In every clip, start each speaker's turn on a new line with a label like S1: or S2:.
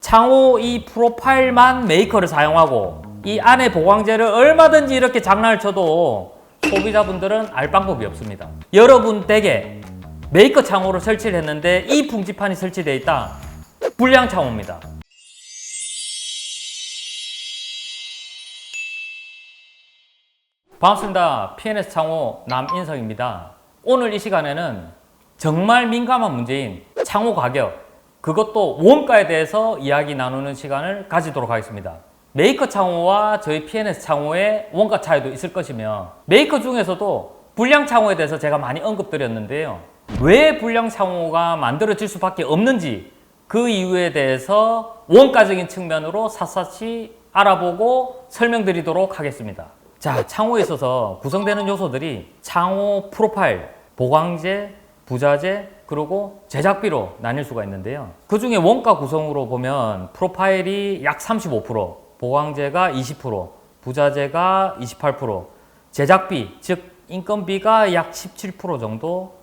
S1: 창호 이 프로파일만 메이커를 사용하고 이 안에 보강제를 얼마든지 이렇게 장난을 쳐도 소비자분들은 알 방법이 없습니다. 여러분 댁에 메이커 창호를 설치를 했는데 이 풍지판이 설치되어 있다. 불량 창호입니다. 반갑습니다. P&S 창호 남인석입니다. 오늘 이 시간에는 정말 민감한 문제인 창호 가격, 그것도 원가에 대해서 이야기 나누는 시간을 가지도록 하겠습니다. 메이커 창호와 저희 P&S 창호의 원가 차이도 있을 것이며, 메이커 중에서도 불량 창호에 대해서 제가 많이 언급드렸는데요. 왜 불량 창호가 만들어질 수밖에 없는지, 그 이유에 대해서 원가적인 측면으로 샅샅이 알아보고 설명드리도록 하겠습니다. 자, 창호에 있어서 구성되는 요소들이 창호 프로파일, 보강제, 부자재, 그리고 제작비로 나뉠 수가 있는데요. 그 중에 원가 구성으로 보면 프로파일이 약 35%, 보강제가 20%, 부자재가 28%, 제작비, 즉 인건비가 약 17% 정도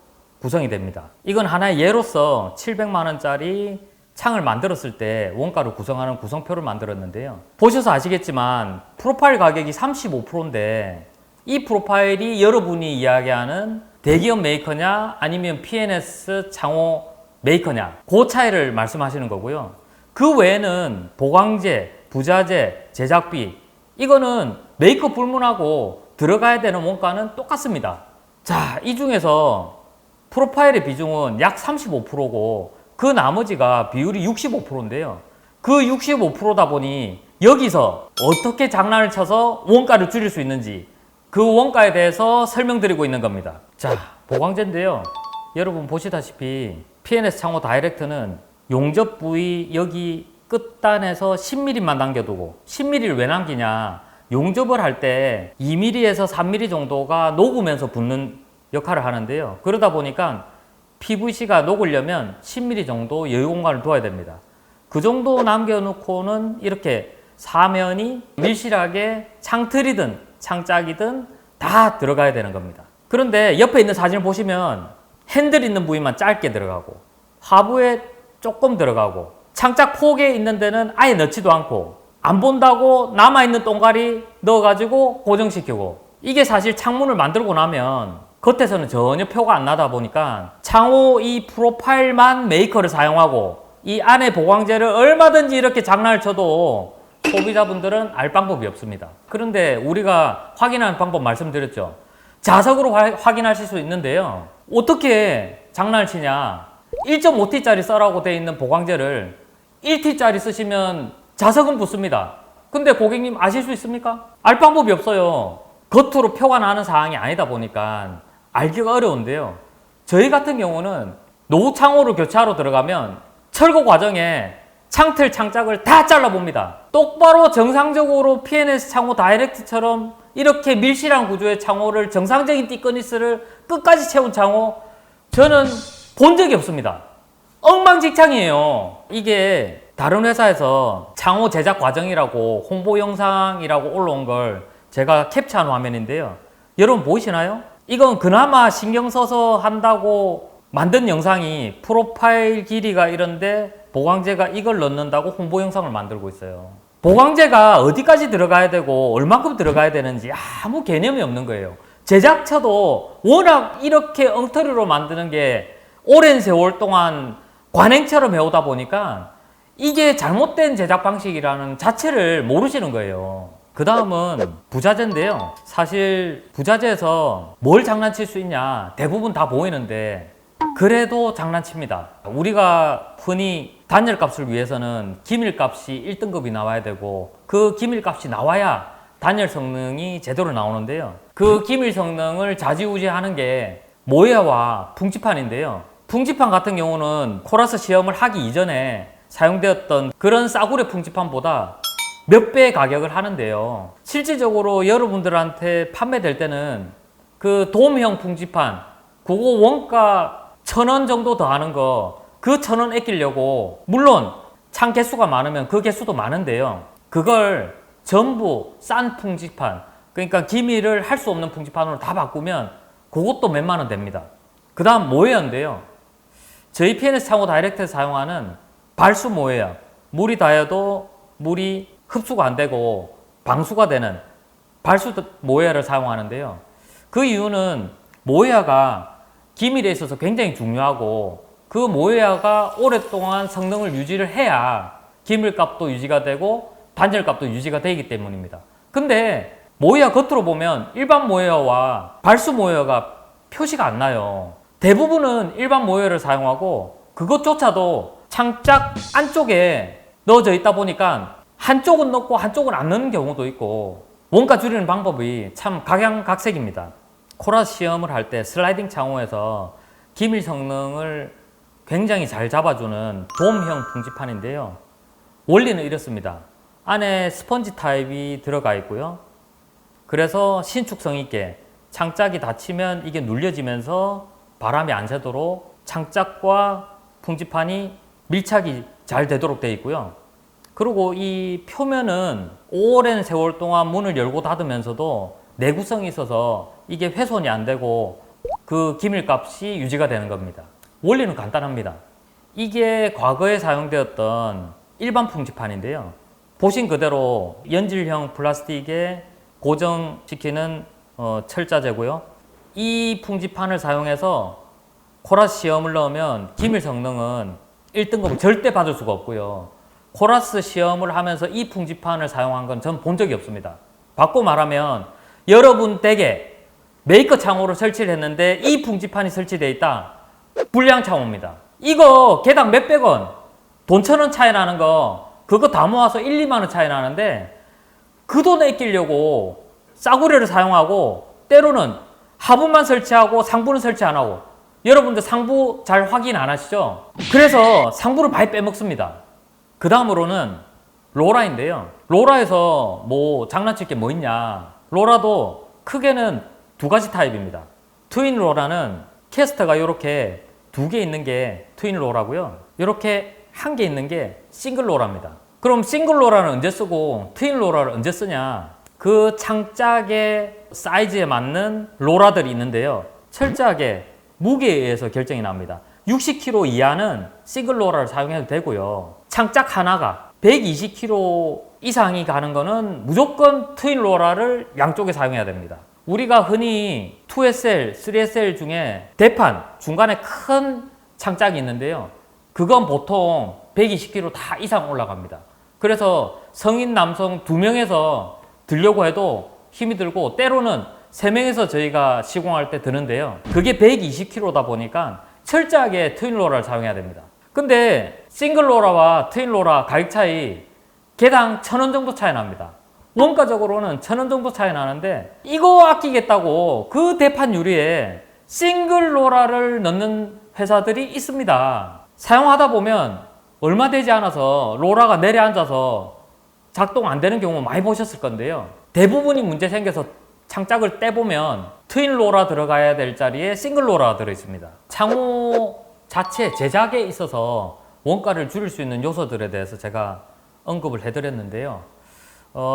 S1: 구성이 됩니다. 이건 하나의 예로서 700만 원짜리 창을 만들었을 때 원가를 구성하는 구성표를 만들었는데요. 보셔서 아시겠지만 프로파일 가격이 35%인데 이 프로파일이 여러분이 이야기하는 대기업 메이커냐 아니면 P&S 창호 메이커냐, 그 차이를 말씀하시는 거고요. 그 외에는 보강제, 부자재, 제작비, 이거는 메이커 불문하고 들어가야 되는 원가는 똑같습니다. 자, 이 중에서 프로파일의 비중은 약 35%고 그 나머지가 비율이 65%인데요. 그 65%다 보니 여기서 어떻게 장난을 쳐서 원가를 줄일 수 있는지, 그 원가에 대해서 설명드리고 있는 겁니다. 자, 보강제인데요. 여러분 보시다시피 P&S 창호 다이렉트는 용접 부위 여기 끝단에서 10mm만 남겨두고, 10mm를 왜 남기냐, 용접을 할 때 2mm에서 3mm 정도가 녹으면서 붙는 역할을 하는데요. 그러다 보니까 PVC가 녹으려면 10mm 정도 여유 공간을 둬야 됩니다. 그 정도 남겨놓고는 이렇게 사면이 밀실하게 창틀이든 창짝이든 다 들어가야 되는 겁니다. 그런데 옆에 있는 사진을 보시면 핸들 있는 부위만 짧게 들어가고, 하부에 조금 들어가고, 창짝 폭에 있는 데는 아예 넣지도 않고, 안 본다고 남아있는 똥가리 넣어가지고 고정시키고, 이게 사실 창문을 만들고 나면 겉에서는 전혀 표가 안 나다 보니까 창호 이 프로파일만 메이커를 사용하고 이 안에 보강제를 얼마든지 이렇게 장난을 쳐도 소비자분들은 알 방법이 없습니다. 그런데 우리가 확인하는 방법 말씀드렸죠. 자석으로 확인하실 수 있는데요. 어떻게 장난을 치냐, 1.5T짜리 써라고 되어 있는 보강제를 1T짜리 쓰시면 자석은 붙습니다. 근데 고객님 아실 수 있습니까? 알 방법이 없어요. 겉으로 표가 나는 사항이 아니다 보니까 알기가 어려운데요. 저희 같은 경우는 노후 창호를 교체하러 들어가면 철거 과정에 창틀, 창짝을 다 잘라봅니다. 똑바로 정상적으로 P&S 창호 다이렉트처럼 이렇게 밀실한 구조의 창호를, 정상적인 띠꺼니스를 끝까지 채운 창호, 저는 본 적이 없습니다. 엉망진창이에요. 이게 다른 회사에서 창호 제작 과정이라고 홍보 영상이라고 올라온 걸 제가 캡처한 화면인데요. 여러분 보이시나요? 이건 그나마 신경 써서 한다고 만든 영상이 프로파일 길이가 이런데 보강제가 이걸 넣는다고 홍보 영상을 만들고 있어요. 보강제가 어디까지 들어가야 되고 얼만큼 들어가야 되는지 아무 개념이 없는 거예요. 제작처도 워낙 이렇게 엉터리로 만드는 게 오랜 세월 동안 관행처럼 해오다 보니까 이게 잘못된 제작 방식이라는 자체를 모르시는 거예요. 그 다음은 부자재인데요. 사실 부자재에서 뭘 장난칠 수 있냐, 대부분 다 보이는데 그래도 장난칩니다. 우리가 흔히 단열값을 위해서는 기밀값이 1등급이 나와야 되고, 그 기밀값이 나와야 단열 성능이 제대로 나오는데요. 그 기밀 성능을 좌지우지하는 게 모야와 풍지판인데요. 풍지판 같은 경우는 코라스 시험을 하기 이전에 사용되었던 그런 싸구려 풍지판보다 몇 배의 가격을 하는데요. 실질적으로 여러분들한테 판매될 때는 그 돔형 풍지판, 그거 원가 1,000원 정도 더 하는 거, 그 1,000원 아끼려고, 물론 창 개수가 많으면 그 개수도 많은데요. 그걸 전부 싼 풍지판, 그러니까 기밀을 할 수 없는 풍지판으로 다 바꾸면 그것도 몇만 원 됩니다. 그 다음 모헤어인데요. 저희 P&S 창호 다이렉트에서 사용하는 발수 모헤어, 물이 닿아도 물이 흡수가 안 되고 방수가 되는 발수 모헤야를 사용하는데요. 그 이유는 모헤야가 기밀에 있어서 굉장히 중요하고 그 모헤야가 오랫동안 성능을 유지를 해야 기밀값도 유지가 되고 단열값도 유지가 되기 때문입니다. 근데 모헤야 겉으로 보면 일반 모헤야와 발수 모헤야가 표시가 안 나요. 대부분은 일반 모헤야를 사용하고 그것조차도 창짝 안쪽에 넣어져 있다 보니까 한쪽은 넣고 한쪽은 안 넣는 경우도 있고 원가 줄이는 방법이 참 각양각색입니다. 코라스 시험을 할 때 슬라이딩 창호에서 기밀 성능을 굉장히 잘 잡아주는 돔형 풍지판인데요. 원리는 이렇습니다. 안에 스펀지 타입이 들어가 있고요. 그래서 신축성 있게 창짝이 닫히면 이게 눌려지면서 바람이 안 새도록 창짝과 풍지판이 밀착이 잘 되도록 되어 있고요. 그리고 이 표면은 오랜 세월 동안 문을 열고 닫으면서도 내구성이 있어서 이게 훼손이 안 되고 그 기밀값이 유지가 되는 겁니다. 원리는 간단합니다. 이게 과거에 사용되었던 일반 풍지판인데요. 보신 그대로 연질형 플라스틱에 고정시키는 철자재고요. 이 풍지판을 사용해서 코라스 시험을 넣으면 기밀 성능은 1등급을 절대 받을 수가 없고요. 코라스 시험을 하면서 이 풍지판을 사용한 건 전 본 적이 없습니다. 바꿔 말하면 여러분 댁에 메이커 창호를 설치를 했는데 이 풍지판이 설치되어 있다. 불량 창호입니다. 이거 개당 몇백 원, 돈 1,000원 차이 나는 거 그거 다 모아서 1, 2만 원 차이 나는데 그 돈에 아끼려고 싸구려를 사용하고 때로는 하부만 설치하고 상부는 설치 안 하고 여러분들 상부 잘 확인 안 하시죠? 그래서 상부를 많이 빼먹습니다. 그 다음으로는 로라인데요. 로라에서 뭐 장난칠 게 뭐 있냐. 로라도 크게는 두 가지 타입입니다. 트윈 로라는 캐스터가 이렇게 두 개 있는 게 트윈 로라고요. 이렇게 한 개 있는 게 싱글 로라입니다. 그럼 싱글 로라는 언제 쓰고 트윈 로라를 언제 쓰냐? 그 창짝의 사이즈에 맞는 로라들이 있는데요. 철저하게 무게에 의해서 결정이 납니다. 60kg 이하는 싱글 로라를 사용해도 되고요. 창짝 하나가 120kg 이상이 가는 거는 무조건 트윈 로라를 양쪽에 사용해야 됩니다. 우리가 흔히 2SL, 3SL 중에 대판, 중간에 큰 창짝이 있는데요. 그건 보통 120kg 다 이상 올라갑니다. 그래서 성인 남성 2명에서 들려고 해도 힘이 들고 때로는 3명에서 저희가 시공할 때 드는데요. 그게 120kg다 보니까 철저하게 트윈 로라를 사용해야 됩니다. 근데 싱글 로라와 트윈 로라 가격 차이 개당 1,000원 정도 차이 납니다. 원가적으로는 1,000원 정도 차이 나는데 이거 아끼겠다고 그 대판 유리에 싱글 로라를 넣는 회사들이 있습니다. 사용하다 보면 얼마 되지 않아서 로라가 내려앉아서 작동 안 되는 경우 많이 보셨을 건데요. 대부분이 문제 생겨서 창짝을 떼보면 트윈 로라 들어가야 될 자리에 싱글 로라가 들어있습니다. 창호 자체 제작에 있어서 원가를 줄일 수 있는 요소들에 대해서 제가 언급을 해드렸는데요.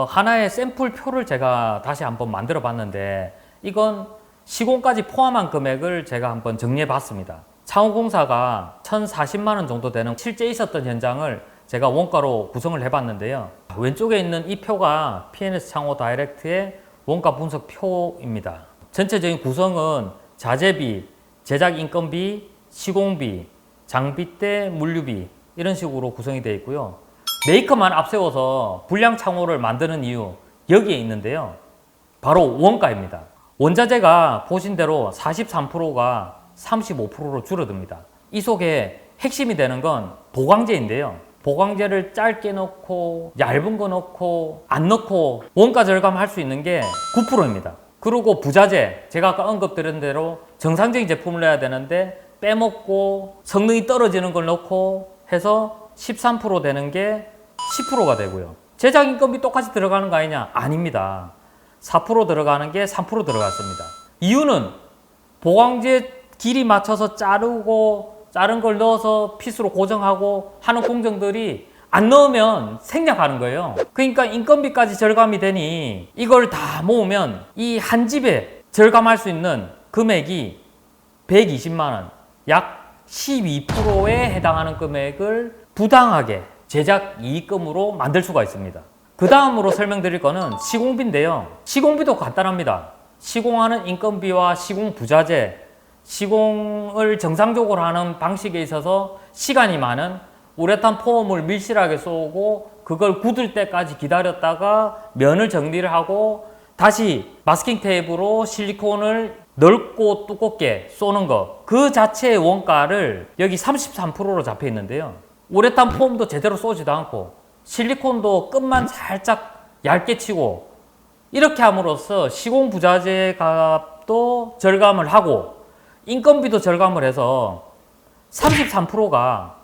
S1: 하나의 샘플표를 제가 다시 한번 만들어 봤는데 이건 시공까지 포함한 금액을 제가 한번 정리해 봤습니다. 창호공사가 1,040만 원 정도 되는 실제 있었던 현장을 제가 원가로 구성을 해봤는데요. 왼쪽에 있는 이 표가 P&S 창호 다이렉트의 원가 분석 표입니다. 전체적인 구성은 자재비, 제작 인건비, 시공비, 장비대, 물류비 이런 식으로 구성이 되어 있고요. 메이커만 앞세워서 불량 창호를 만드는 이유 여기에 있는데요. 바로 원가입니다. 원자재가 보신 대로 43%가 35%로 줄어듭니다. 이 속에 핵심이 되는 건 보강재인데요. 보강재를 짧게 넣고 얇은 거 넣고 안 넣고 원가 절감할 수 있는 게 9%입니다. 그리고 부자재, 제가 아까 언급드린 대로 정상적인 제품을 내야 되는데 빼먹고 성능이 떨어지는 걸 넣고 해서 13% 되는 게 10%가 되고요. 제작 인건비 똑같이 들어가는 거 아니냐? 아닙니다. 4% 들어가는 게 3% 들어갔습니다. 이유는 보강재 길이 맞춰서 자르고 자른 걸 넣어서 핏으로 고정하고 하는 공정들이 안 넣으면 생략하는 거예요. 그러니까 인건비까지 절감이 되니 이걸 다 모으면 이 한 집에 절감할 수 있는 금액이 120만 원, 약 12%에 해당하는 금액을 부당하게 제작 이익금으로 만들 수가 있습니다. 그 다음으로 설명드릴 거는 시공비인데요. 시공비도 간단합니다. 시공하는 인건비와 시공 부자재, 시공을 정상적으로 하는 방식에 있어서 시간이 많은 우레탄 폼을 밀실하게 쏘고 그걸 굳을 때까지 기다렸다가 면을 정리를 하고 다시 마스킹 테이프로 실리콘을 넓고 두껍게 쏘는 것, 그 자체의 원가를 여기 33%로 잡혀 있는데요. 우레탄 폼도 제대로 쏘지도 않고 실리콘도 끝만 살짝 얇게 치고 이렇게 함으로써 시공 부자재 값도 절감을 하고 인건비도 절감을 해서 33%가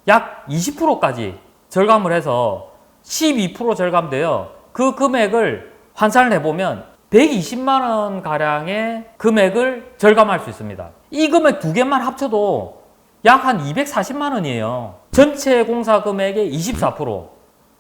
S1: 약 20%까지 절감을 해서 12% 절감돼요. 그 금액을 환산을 해보면 120만 원 가량의 금액을 절감할 수 있습니다. 이 금액 두 개만 합쳐도 약 한 240만 원이에요. 전체 공사 금액의 24%.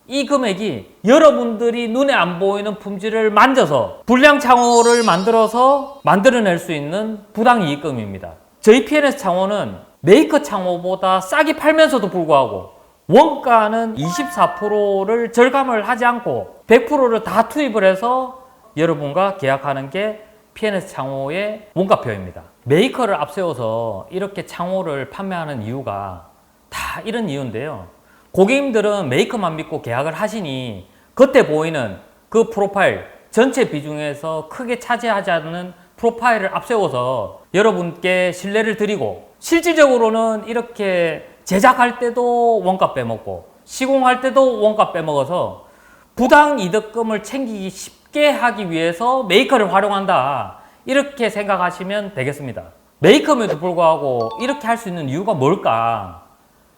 S1: 이 금액이 여러분들이 눈에 안 보이는 품질을 만져서 불량 창호를 만들어서 만들어낼 수 있는 부당이익금입니다. 저희 P&S 창호는 메이커 창호보다 싸게 팔면서도 불구하고 원가는 24%를 절감을 하지 않고 100%를 다 투입을 해서 여러분과 계약하는 게 P&S 창호의 원가표입니다. 메이커를 앞세워서 이렇게 창호를 판매하는 이유가 다 이런 이유인데요. 고객님들은 메이커만 믿고 계약을 하시니 겉에 보이는 그 프로파일 전체 비중에서 크게 차지하지 않는 프로파일을 앞세워서 여러분께 신뢰를 드리고 실질적으로는 이렇게 제작할 때도 원가 빼먹고 시공할 때도 원가 빼먹어서 부당 이득금을 챙기기 쉽게 하기 위해서 메이커를 활용한다, 이렇게 생각하시면 되겠습니다. 메이커임에도 불구하고 이렇게 할 수 있는 이유가 뭘까?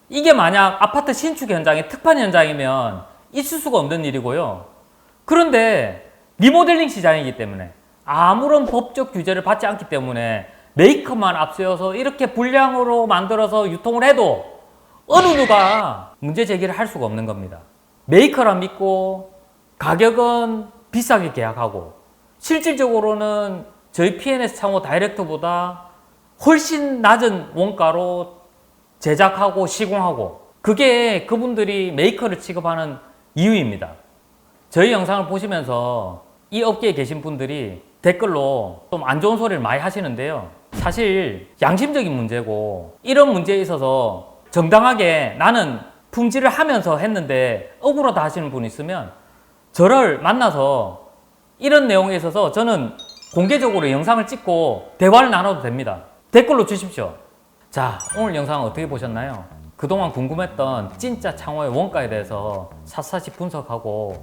S1: 이게 만약 아파트 신축 현장의 특판 현장이면 있을 수가 없는 일이고요. 그런데 리모델링 시장이기 때문에 아무런 법적 규제를 받지 않기 때문에 메이커만 앞세워서 이렇게 불량으로 만들어서 유통을 해도 어느 누가 문제 제기를 할 수가 없는 겁니다. 메이커라 믿고 가격은 비싸게 계약하고 실질적으로는 저희 P&S 창호 다이렉트보다 훨씬 낮은 원가로 제작하고 시공하고, 그게 그분들이 메이커를 취급하는 이유입니다. 저희 영상을 보시면서 이 업계에 계신 분들이 댓글로 좀 안 좋은 소리를 많이 하시는데요. 사실 양심적인 문제고 이런 문제에 있어서 정당하게 나는 품질을 하면서 했는데 억울하다 하시는 분 있으면 저를 만나서 이런 내용에 있어서 저는 공개적으로 영상을 찍고 대화를 나눠도 됩니다. 댓글로 주십시오. 자, 오늘 영상 어떻게 보셨나요? 그동안 궁금했던 진짜 창호의 원가에 대해서 샅샅이 분석하고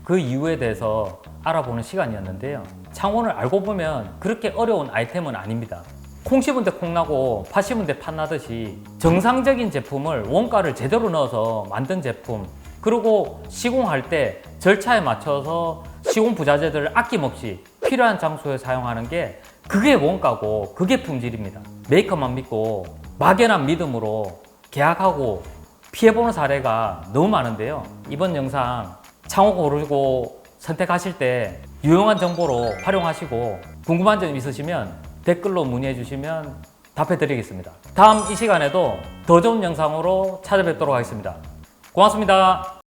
S1: 그 이유에 대해서 알아보는 시간이었는데요. 창호를 알고 보면 그렇게 어려운 아이템은 아닙니다. 콩 씹은 데 콩 나고 팥 씹은 데 팥 나듯이 정상적인 제품을 원가를 제대로 넣어서 만든 제품, 그리고 시공할 때 절차에 맞춰서 시공 부자재들을 아낌없이 필요한 장소에 사용하는 게 그게 원가고 그게 품질입니다. 메이커만 믿고 막연한 믿음으로 계약하고 피해보는 사례가 너무 많은데요. 이번 영상 창호 고르고 선택하실 때 유용한 정보로 활용하시고 궁금한 점 있으시면 댓글로 문의해 주시면 답해 드리겠습니다. 다음 이 시간에도 더 좋은 영상으로 찾아뵙도록 하겠습니다. 고맙습니다.